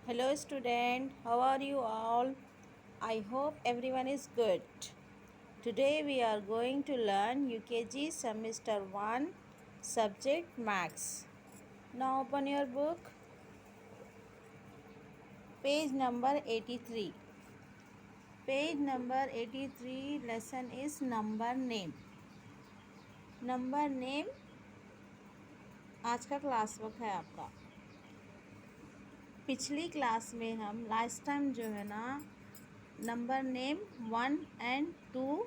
Hello student, how are you all? I hope everyone is good. Today we are going to learn UKG semester 1 subject maths. Now open your book, page number 83. Page number 83 lesson is number name. Number name आज का class work है आपका। पिछली class में हम last time जो है ना नंबर नेम 1 एंड 2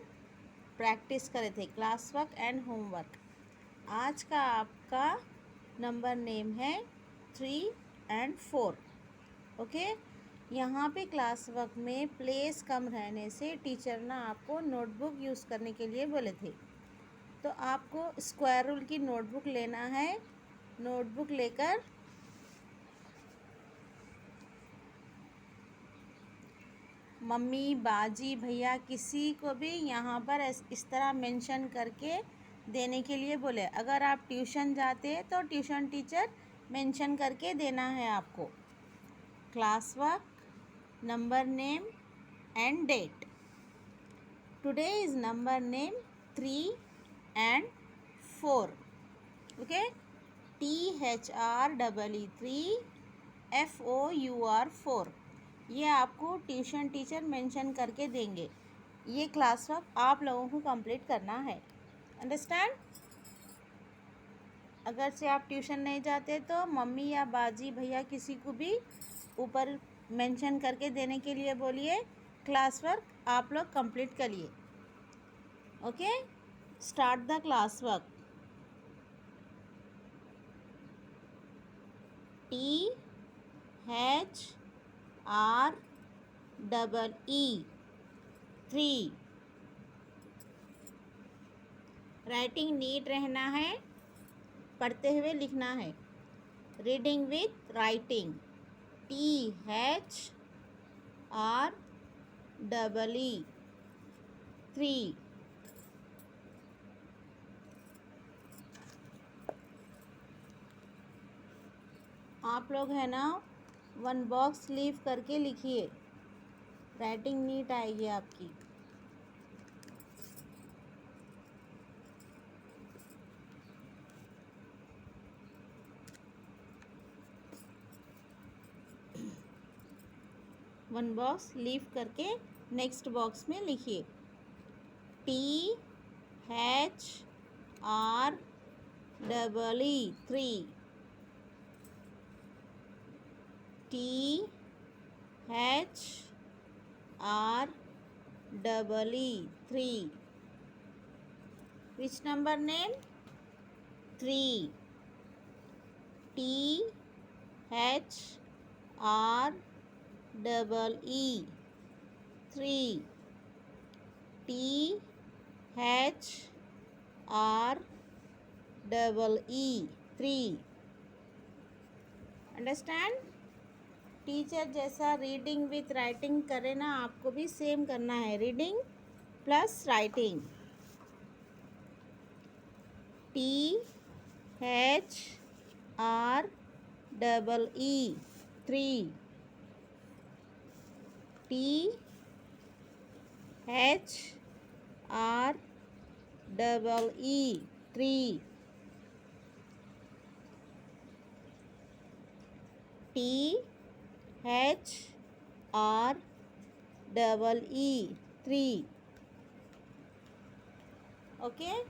प्रैक्टिस करे थे, क्लास वर्क एंड होमवर्क। आज का आपका नंबर नेम है 3 एंड 4। ओके, यहाँ पे क्लास वर्क में प्लेस कम रहने से टीचर ना आपको नोटबुक यूज़ करने के लिए बोले थे। तो आपको स्क्वायर रूल की नोटबुक लेना है। नोटबुक लेकर मम्मी, बाजी, भैया किसी को भी यहाँ पर इस तरह मेंशन करके देने के लिए बोले। अगर आप ट्यूशन जाते हैं तो ट्यूशन टीचर मेंशन करके देना है आपको। Class work, number name and date. Today is number name 3 and 4। Okay, THREE3FOUR 4। ये आपको ट्यूशन टीचर मेंशन करके देंगे। ये क्लास वर्क आप लोगों को कंप्लीट करना है। अंडरस्टैंड? अगर से आप ट्यूशन नहीं जाते तो मम्मी या बाजी भैया किसी को भी ऊपर मेंशन करके देने के लिए बोलिए। क्लास वर्क आप लोग कंप्लीट करिए। Okay, start the class work. THREE 3। Writing neat रहना है, पढ़ते हुए लिखना है। Reading with writing. THREE 3। आप लोग है ना वन बॉक्स लीव करके लिखिए, राइटिंग नीट आएगी आपकी। वन बॉक्स लीव करके नेक्स्ट बॉक्स में लिखिए THREE 3। THREE 3। Which number name? 3। THREE 3। THREE 3। Understand? Teacher जैसा रीडिंग विथ राइटिंग करे ना, आपको भी सेम करना है, reading plus writing. THREE 3। THREE 3। THREE 3। Okay,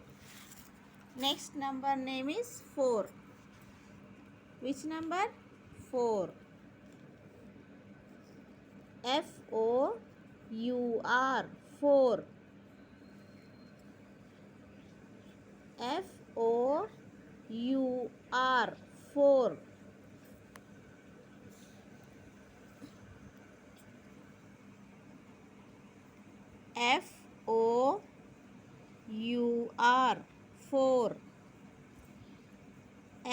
next number name is 4. Which number? 4. FOUR 4। FOUR 4। FOUR 4।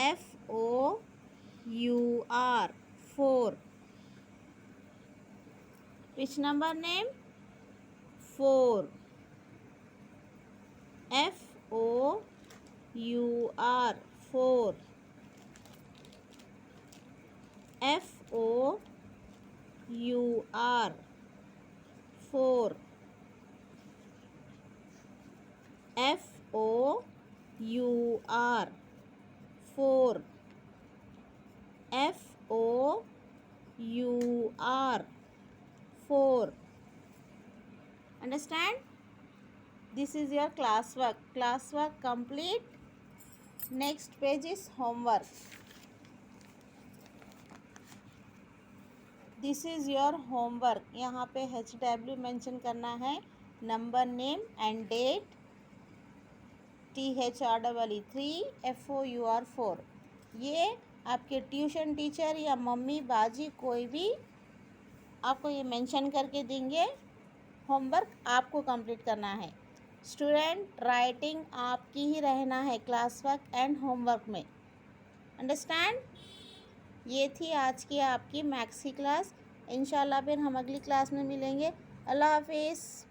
FOUR 4। Which number name? 4। FOUR 4। FOUR U R 4 F O U R 4 F O U R 4. Understand? This is your classwork. Classwork complete. Next page is homework. This is your homework. यहाँ पे HW mention करना है, number name and date, THREE 3 FOUR 4. ये आपके tuition teacher या mummy बाजी कोई भी आपको ये मेंशन करके देंगे. होमवर्क आपको कंप्लीट करना है. स्टूडेंट, राइटिंग आपकी ही रहना है क्लास वर्क एंड होमवर्क में. अंडरस्टैंड? ये थी आज की आपकी मैथ्स की क्लास. इंशाल्लाह फिर हम अगली क्लास में मिलेंगे. अल्लाह हाफिज़.